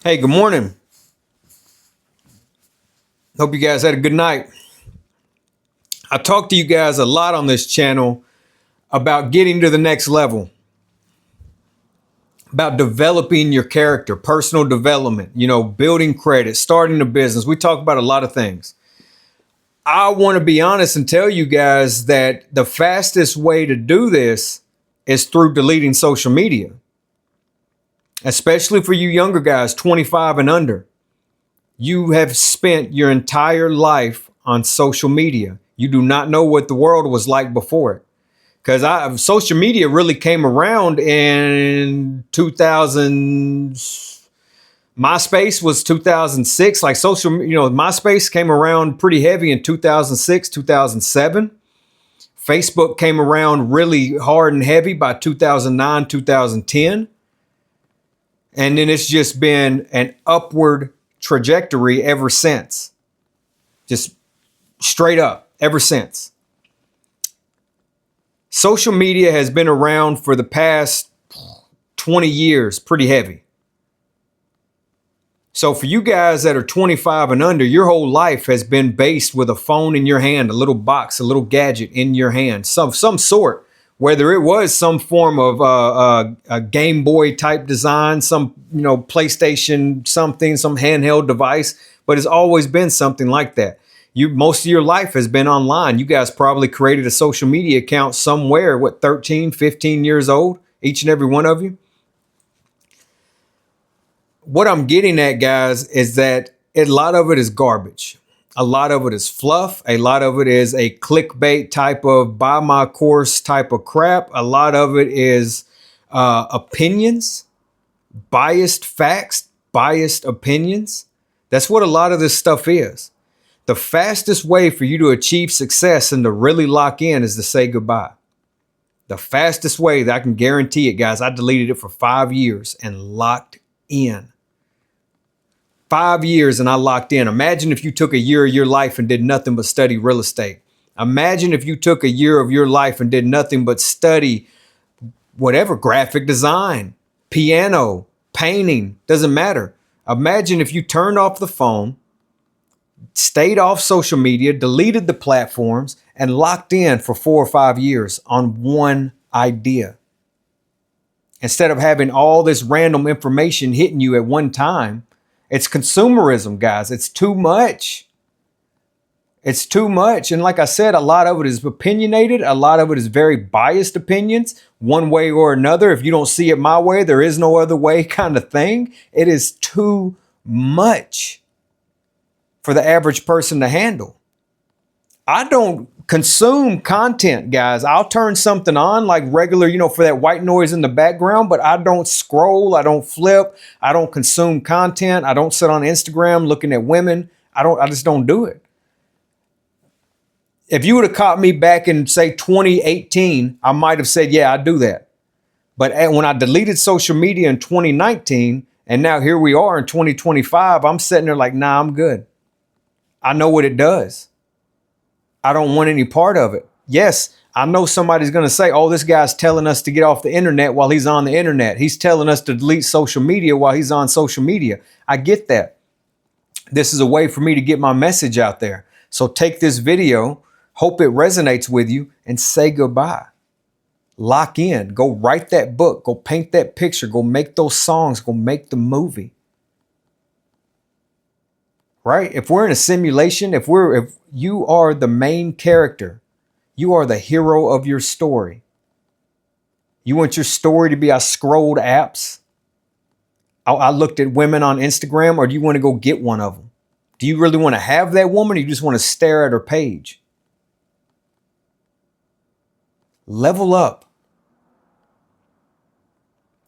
Hey, good morning. Hope you guys had a good night. I talk to you guys a lot on this channel about getting to the next level, about developing your character, personal development, building credit, starting a business. We talk about a lot of things. I want to be honest and tell you guys that the fastest way to do this is through deleting social media, especially for you younger guys, 25 and under. You have spent your entire life on social media. You do not know what the world was like before it. Because social media really came around in 2000. MySpace was 2006. Like MySpace came around pretty heavy in 2006, 2007. Facebook came around really hard and heavy by 2009, 2010. And then it's just been an upward trajectory ever since. Just straight up ever since. Social media has been around for the past 20 years, pretty heavy. So for you guys that are 25 and under, your whole life has been based with a phone in your hand, a little box, a little gadget in your hand, some sort, whether it was some form of a Game Boy type design, some PlayStation something, some handheld device, but it's always been something like that. Most of your life has been online. You guys probably created a social media account somewhere, 13, 15 years old, each and every one of you. What I'm getting at, guys, is that a lot of it is garbage. A lot of it is fluff. A lot of it is a clickbait type of buy my course type of crap. A lot of it is opinions, biased facts, biased opinions. That's what a lot of this stuff is. The fastest way for you to achieve success and to really lock in is to say goodbye. The fastest way that I can guarantee it, guys, I deleted it for 5 years and locked in. 5 years and I locked in. Imagine if you took a year of your life and did nothing but study real estate. Imagine if you took a year of your life and did nothing but study whatever, graphic design, piano, painting, doesn't matter. Imagine if you turned off the phone, stayed off social media, deleted the platforms, and locked in for 4 or 5 years on one idea. Instead of having all this random information hitting you at one time. It's consumerism, guys. It's too much. It's too much. And like I said, a lot of it is opinionated. A lot of it is very biased opinions, one way or another. If you don't see it my way, there is no other way kind of thing. It is too much for the average person to handle. I don't consume content, guys. I'll turn something on like regular, for that white noise in the background, but I don't scroll. I don't flip. I don't consume content. I don't sit on Instagram looking at women. I just don't do it. If you would have caught me back in, say, 2018, I might have said, yeah, I do that. But when I deleted social media in 2019, and now here we are in 2025, I'm sitting there like, nah, I'm good. I know what it does. I don't want any part of it. Yes, I know somebody's going to say, oh, this guy's telling us to get off the internet while he's on the internet. He's telling us to delete social media while he's on social media. I get that. This is a way for me to get my message out there. So take this video, hope it resonates with you, and say goodbye. Lock in. Go write that book. Go paint that picture. Go make those songs. Go make the movie. Right? If we're in a simulation, if you are the main character, you are the hero of your story. You want your story to be, I scrolled apps, I looked at women on Instagram, or do you want to go get one of them? Do you really want to have that woman, or you just want to stare at her page? Level up.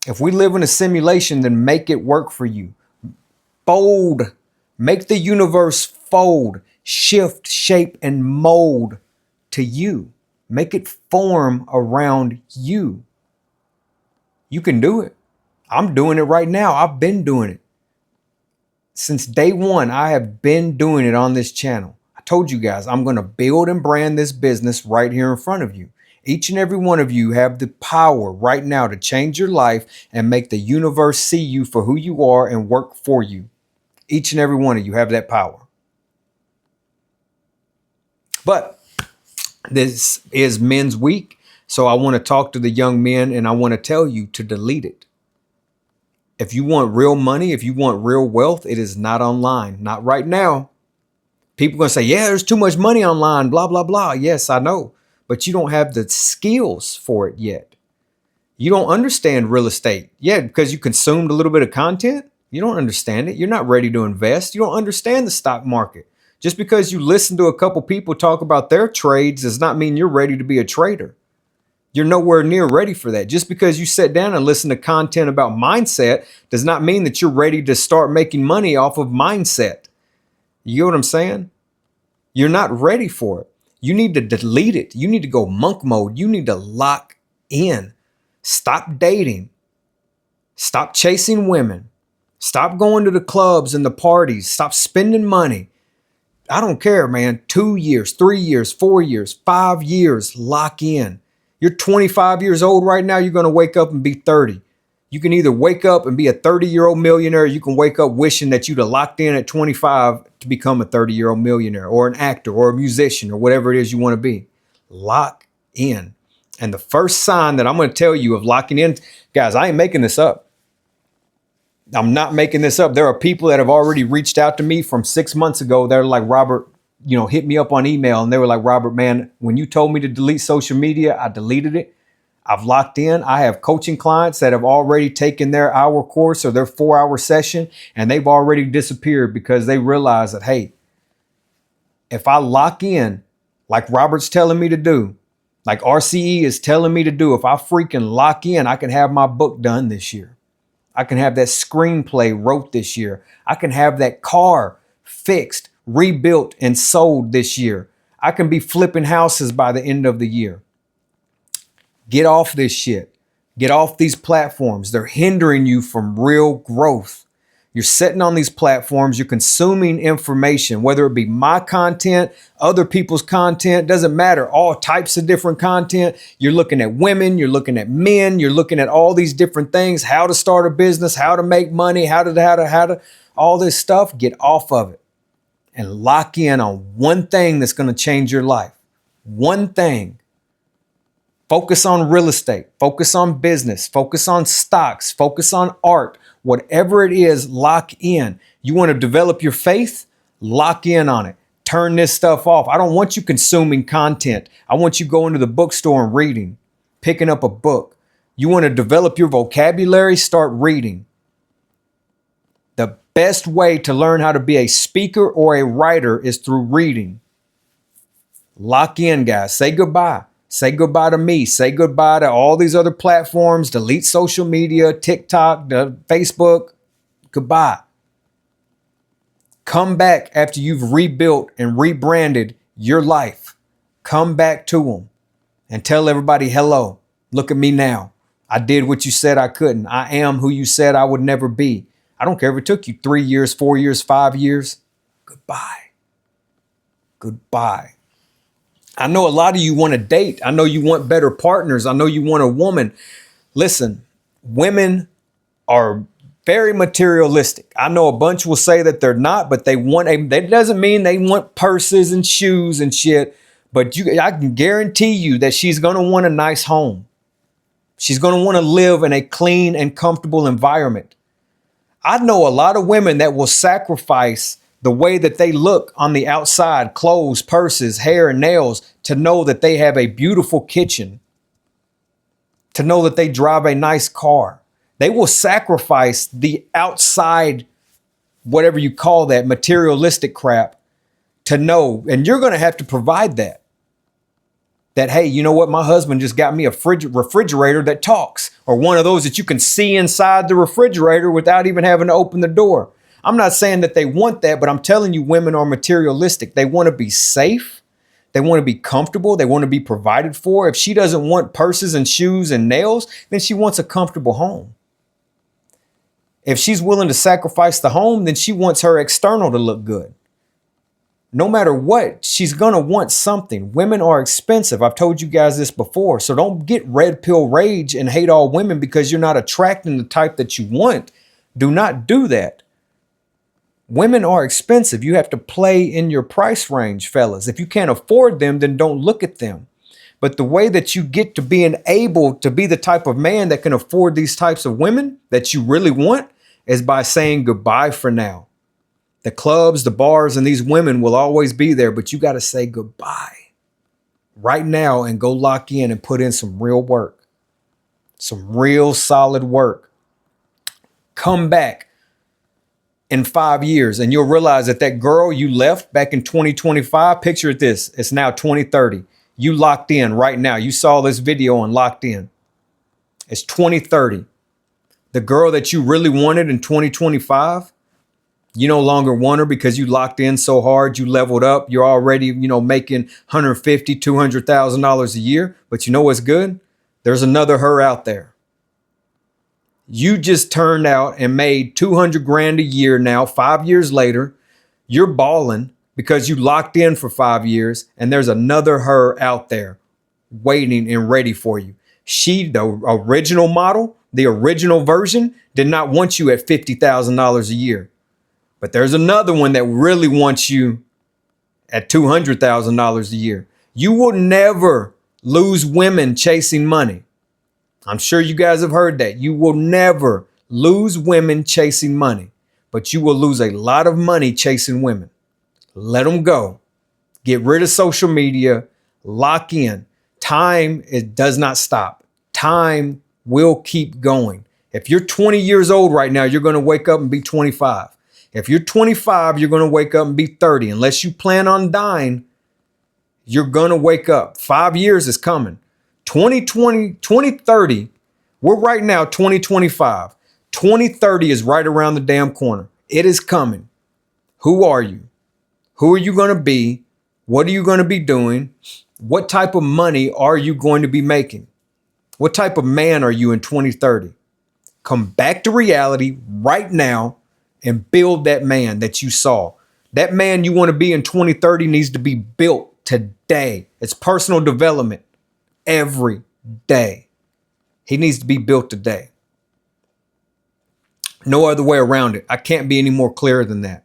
If we live in a simulation, then make it work for you. Fold. Make the universe fold, shift, shape, and mold to you. Make it form around you. You can do it. I'm doing it right now. I've been doing it. Since day one, I have been doing it on this channel. I told you guys, I'm going to build and brand this business right here in front of you. Each and every one of you have the power right now to change your life and make the universe see you for who you are and work for you. Each and every one of you have that power. But this is Men's Week, so I want to talk to the young men and I want to tell you to delete it. If you want real money, if you want real wealth, it is not online. Not right now. People are going to say, yeah, there's too much money online, blah, blah, blah. Yes, I know. But you don't have the skills for it yet. You don't understand real estate yet because you consumed a little bit of content. You don't understand it. You're not ready to invest. You don't understand the stock market. Just because you listen to a couple people talk about their trades does not mean you're ready to be a trader. You're nowhere near ready for that. Just because you sit down and listen to content about mindset does not mean that you're ready to start making money off of mindset. You know what I'm saying? You're not ready for it. You need to delete it. You need to go monk mode. You need to lock in. Stop dating. Stop chasing women. Stop going to the clubs and the parties. Stop spending money. I don't care, man. 2 years, 3 years, 4 years, 5 years, lock in. You're 25 years old right now. You're going to wake up and be 30. You can either wake up and be a 30-year-old millionaire. Or you can wake up wishing that you'd have locked in at 25 to become a 30-year-old millionaire or an actor or a musician or whatever it is you want to be. Lock in. And the first sign that I'm going to tell you of locking in, guys, I ain't making this up. I'm not making this up. There are people that have already reached out to me from 6 months ago. They're like, Robert, hit me up on email. And they were like, Robert, man, when you told me to delete social media, I deleted it. I've locked in. I have coaching clients that have already taken their hour course or their 4-hour session, and they've already disappeared because they realize that, hey, if I lock in, like Robert's telling me to do, like RCE is telling me to do, if I freaking lock in, I can have my book done this year. I can have that screenplay wrote this year. I can have that car fixed, rebuilt, and sold this year. I can be flipping houses by the end of the year. Get off this shit. Get off these platforms. They're hindering you from real growth. You're sitting on these platforms. You're consuming information, whether it be my content, other people's content, doesn't matter. All types of different content. You're looking at women. You're looking at men. You're looking at all these different things, how to start a business, how to make money, how to all this stuff. Get off of it and lock in on one thing that's going to change your life. One thing. Focus on real estate, focus on business, focus on stocks, focus on art, whatever it is, lock in. You want to develop your faith? Lock in on it. Turn this stuff off. I don't want you consuming content. I want you going to the bookstore and reading, picking up a book. You want to develop your vocabulary? Start reading. The best way to learn how to be a speaker or a writer is through reading. Lock in, guys. Say goodbye. Say goodbye to me. Say goodbye to all these other platforms. Delete social media, TikTok, Facebook. Goodbye. Come back after you've rebuilt and rebranded your life. Come back to them and tell everybody, hello, look at me now. I did what you said I couldn't. I am who you said I would never be. I don't care if it took you 3 years, 4 years, 5 years. Goodbye. Goodbye. I know a lot of you want to date. I know you want better partners. I know you want a woman. Listen, women are very materialistic. I know a bunch will say that they're not, but that doesn't mean they want purses and shoes and shit. But I can guarantee you that she's going to want a nice home. She's going to want to live in a clean and comfortable environment. I know a lot of women that will sacrifice the way that they look on the outside, clothes, purses, hair, and nails, to know that they have a beautiful kitchen, to know that they drive a nice car. They will sacrifice the outside, whatever you call that, materialistic crap, to know, and you're going to have to provide that. That, hey, you know what? My husband just got me a refrigerator that talks, or one of those that you can see inside the refrigerator without even having to open the door. I'm not saying that they want that, but I'm telling you, women are materialistic. They want to be safe. They want to be comfortable. They want to be provided for. If she doesn't want purses and shoes and nails, then she wants a comfortable home. If she's willing to sacrifice the home, then she wants her external to look good. no matter what, she's going to want something. Women are expensive. I've told you guys this before. So don't get red pill rage and hate all women because you're not attracting the type that you want. Do not do that. Women are expensive. You have to play in your price range, fellas. If you can't afford them, then don't look at them. But the way that you get to being able to be the type of man that can afford these types of women that you really want is by saying goodbye for now. The clubs, the bars, and these women will always be there, but you got to say goodbye right now and go lock in and put in some real work, some real solid work. Come back in 5 years and you'll realize that that girl you left back in 2025, picture this, it's now 2030. You locked in right now. You saw this video and locked in. It's 2030. The girl that you really wanted in 2025, you no longer want her because you locked in so hard, you leveled up. You're already, making $150,000, $200,000 a year. But you know what's good? There's another her out there. You just turned out and made 200 grand a year now, 5 years later. You're balling because you locked in for 5 years and there's another her out there waiting and ready for you. She, the original model, the original version, did not want you at $50,000 a year. But there's another one that really wants you at $200,000 a year. You will never lose women chasing money. I'm sure you guys have heard that. You will never lose women chasing money, but you will lose a lot of money chasing women. Let them go. Get rid of social media. Lock in. Time, it does not stop. Time will keep going. If you're 20 years old right now, you're going to wake up and be 25. If you're 25, you're going to wake up and be 30. Unless you plan on dying, you're going to wake up. 5 years is coming. 2030, we're right now 2025. 2030 is right around the damn corner. It is coming. Who are you? Who are you going to be? What are you going to be doing? What type of money are you going to be making? What type of man are you in 2030? Come back to reality right now and build that man that you saw. That man you want to be in 2030 needs to be built today. It's personal development every day. He needs to be built today. No other way around it. I can't be any more clear than that.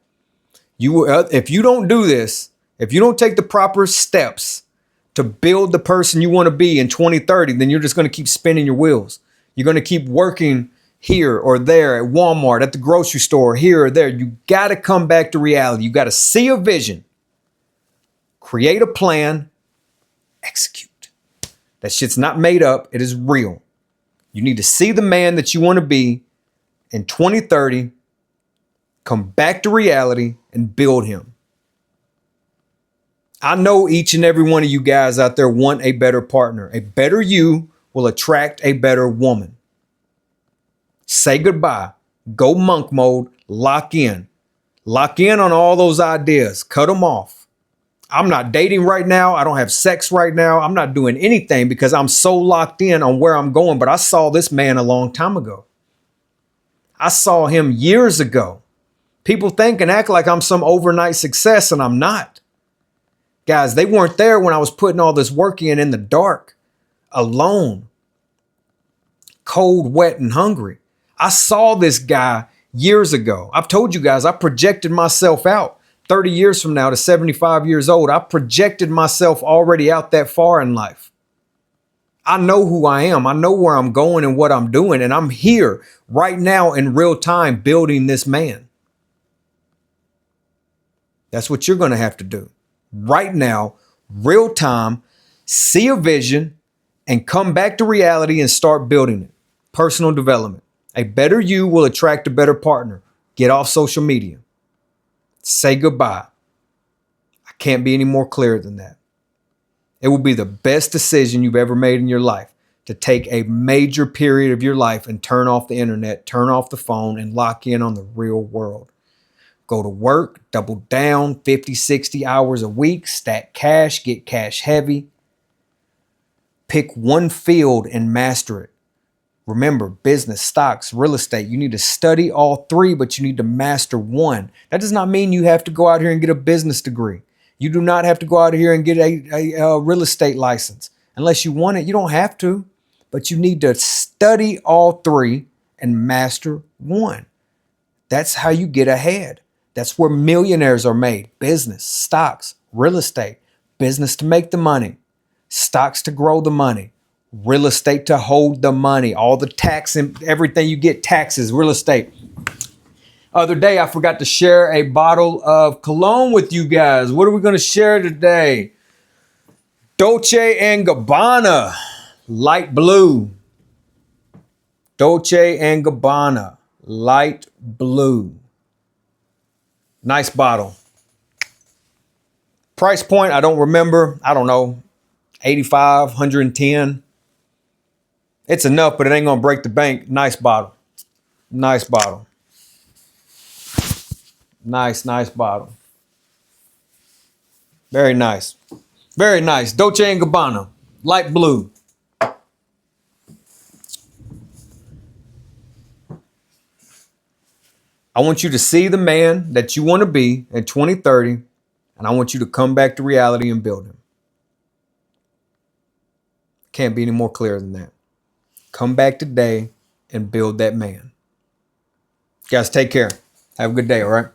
If you don't do this, if you don't take the proper steps to build the person you want to be in 2030, then you're just going to keep spinning your wheels. You're going to keep working here or there at Walmart, at the grocery store, here or there. You got to come back to reality. You got to see a vision, create a plan, execute. That shit's not made up. It is real. You need to see the man that you want to be in 2030, come back to reality and build him. I know each and every one of you guys out there want a better partner. A better you will attract a better woman. Say goodbye. Go monk mode. Lock in. Lock in on all those ideas. Cut them off. I'm not dating right now. I don't have sex right now. I'm not doing anything because I'm so locked in on where I'm going. But I saw this man a long time ago. I saw him years ago. People think and act like I'm some overnight success, and I'm not. Guys, they weren't there when I was putting all this work in the dark, alone, cold, wet, and hungry. I saw this guy years ago. I've told you guys, I projected myself out 30 years from now to 75 years old. I projected myself already out that far in life. I know who I am. I know where I'm going and what I'm doing. And I'm here right now in real time building this man. That's what you're going to have to do. Right now, real time, see a vision and come back to reality and start building it. Personal development. A better you will attract a better partner. Get off social media. Say goodbye. I can't be any more clear than that. It will be the best decision you've ever made in your life to take a major period of your life and turn off the internet, turn off the phone, and lock in on the real world. Go to work, double down, 50, 60 hours a week, stack cash, get cash heavy. Pick one field and master it. Remember, business, stocks, real estate, you need to study all three, but you need to master one. That does not mean you have to go out here and get a business degree. You do not have to go out here and get a real estate license unless you want it. You don't have to, but you need to study all three and master one. That's how you get ahead. That's where millionaires are made. Business, stocks, real estate, business to make the money, stocks to grow the money, real estate to hold the money, all the tax and everything you get, taxes, real estate. Other day, I forgot to share a bottle of cologne with you guys. What are we going to share today? Dolce & Gabbana, light blue. Dolce & Gabbana, light blue. Nice bottle. Price point, I don't remember. I don't know, 85, 110. It's enough, but it ain't going to break the bank. Nice bottle. Nice bottle. Nice bottle. Very nice. Very nice. Dolce & Gabbana, light blue. I want you to see the man that you want to be in 2030, and I want you to come back to reality and build him. Can't be any more clear than that. Come back today and build that man. Guys, take care. Have a good day, all right?